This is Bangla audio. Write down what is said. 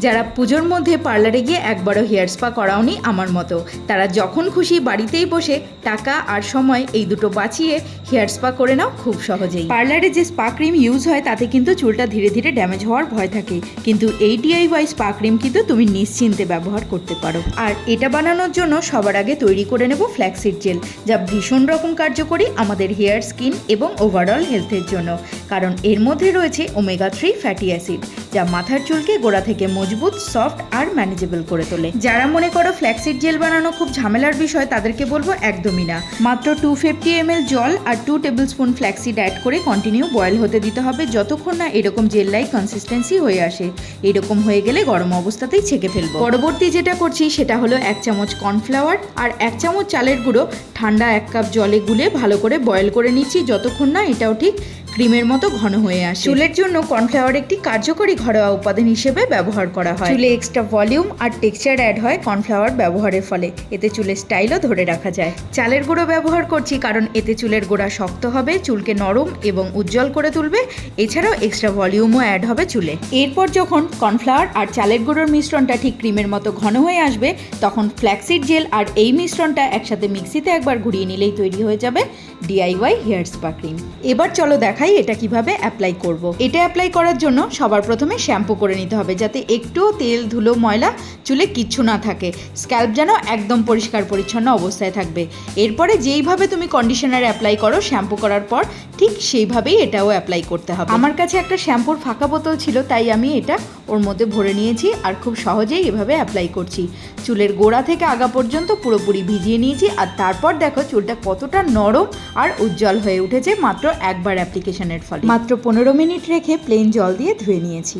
যারা পুজোর মধ্যে পার্লারে গিয়ে একবারও হেয়ার স্পা করাওনি আমার মতো, তারা যখন খুশি বাড়িতেই বসে টাকা আর সময় এই দুটো বাঁচিয়ে হেয়ার স্পা করে নাও খুব সহজেই। পার্লারে যে স্পা ক্রিম ইউজ হয় তাতে কিন্তু চুলটা ধীরে ধীরে ড্যামেজ হওয়ার ভয় থাকে, কিন্তু এই DIY স্পা ক্রিম কিন্তু তুমি নিশ্চিন্তে ব্যবহার করতে পারো। আর এটা বানানোর জন্য সবার আগে তৈরি করে নেব ফ্ল্যাক্সিড জেল, যা ভীষণ রকম কার্যকরী আমাদের হেয়ার, স্কিন এবং ওভারঅল হেলথের জন্য, কারণ এর মধ্যে রয়েছে ওমেগা-3 ফ্যাটি অ্যাসিড, যা মাথার চুলকে গোড়া থেকে মজবুত, সফট আর ম্যানেজেবল করে তোলে। যারা মনে করো ফ্ল্যাক্সিড জেল বানানো খুব ঝামেলার বিষয়, তাদেরকে বলবো একদমই না। মাত্র 250 ml জল আর 2 টেবিল স্পুন ফ্ল্যাক্সিড অ্যাড করে কন্টিনিউ বয়েল হতে দিতে হবে যতক্ষণ না এরকম জেল লাইক কনসিস্টেন্সি হয়ে আসে। এরকম হয়ে গেলে গরম অবস্থাতেই ছেঁকে ফেলবো। পরবর্তী যেটা করছি সেটা হলো 1 চামচ কর্নফ্লাওয়ার আর 1 চামচ চালের গুঁড়ো ঠান্ডা 1 কাপ জলে গুলে ভালো করে বয়েল করে নিচ্ছি যতক্ষণ না এটাও ঠিক ক্রিমের মতো ঘন হয়ে আসে। চুলের জন্য কর্নফ্লাওয়ার একটি কার্যকরী ঘরোয়া উপাদান হিসেবে ব্যবহার করা হয়। চুলে এক্সট্রা ভলিউম আর টেক্সচার অ্যাড হয় কর্নফ্লাওয়ার ব্যবহারের ফলে, এতে চুলের স্টাইলও ধরে রাখা যায়। চালের গুঁড়ো ব্যবহার করছি কারণ এতে চুলের গোড়া শক্ত হবে, চুলকে নরম এবং উজ্জ্বল করে তুলবে, এছাড়াও এক্সট্রা ভলিউমও অ্যাড হবে চুলে। এরপর যখন কর্নফ্লাওয়ার আর চালের গুঁড়োর মিশ্রণটা ঠিক ক্রিমের মতো ঘন হয়ে আসবে, তখন ফ্ল্যাক্সিড জেল আর এই মিশ্রণটা একসাথে মিক্সিতে একবার ঘুরিয়ে নিলেই তৈরি হয়ে যাবে DIY হেয়ার স্পা ক্রিম। এবার চলো দেখাই এটা কিভাবে অ্যাপ্লাই করব। এটা অ্যাপ্লাই করার জন্য সবার প্রথমে শ্যাম্পু করে নিতে হবে, যাতে একটুও তেল, ধুলো, ময়লা চুলে কিচ্ছু না থাকে। স্ক্যাল্প যেন একদম পরিষ্কার পরিচ্ছন্ন অবস্থায় থাকবে। এরপরে যেইভাবে তুমি কন্ডিশনার অ্যাপ্লাই করো শ্যাম্পু করার পর, ঠিক সেইভাবেই এটাও অ্যাপ্লাই করতে হবে। আমার কাছে একটা শ্যাম্পুর ফাঁকা বোতল ছিল, তাই আমি এটা ওর মধ্যে ভরে নিয়েছি আর খুব সহজেই এভাবে অ্যাপ্লাই করছি। চুলের গোড়া থেকে আগা পর্যন্ত পুরোপুরি ভিজিয়ে নিয়েছি, আর তারপর দেখো চুলটা কতটা নরম আর উজ্জ্বল হয়ে উঠেছে মাত্র একবার অ্যাপ্লিকেশনের ফলে। মাত্র 15 মিনিট রেখে প্লেন জল দিয়ে ধুয়ে নিয়েছি।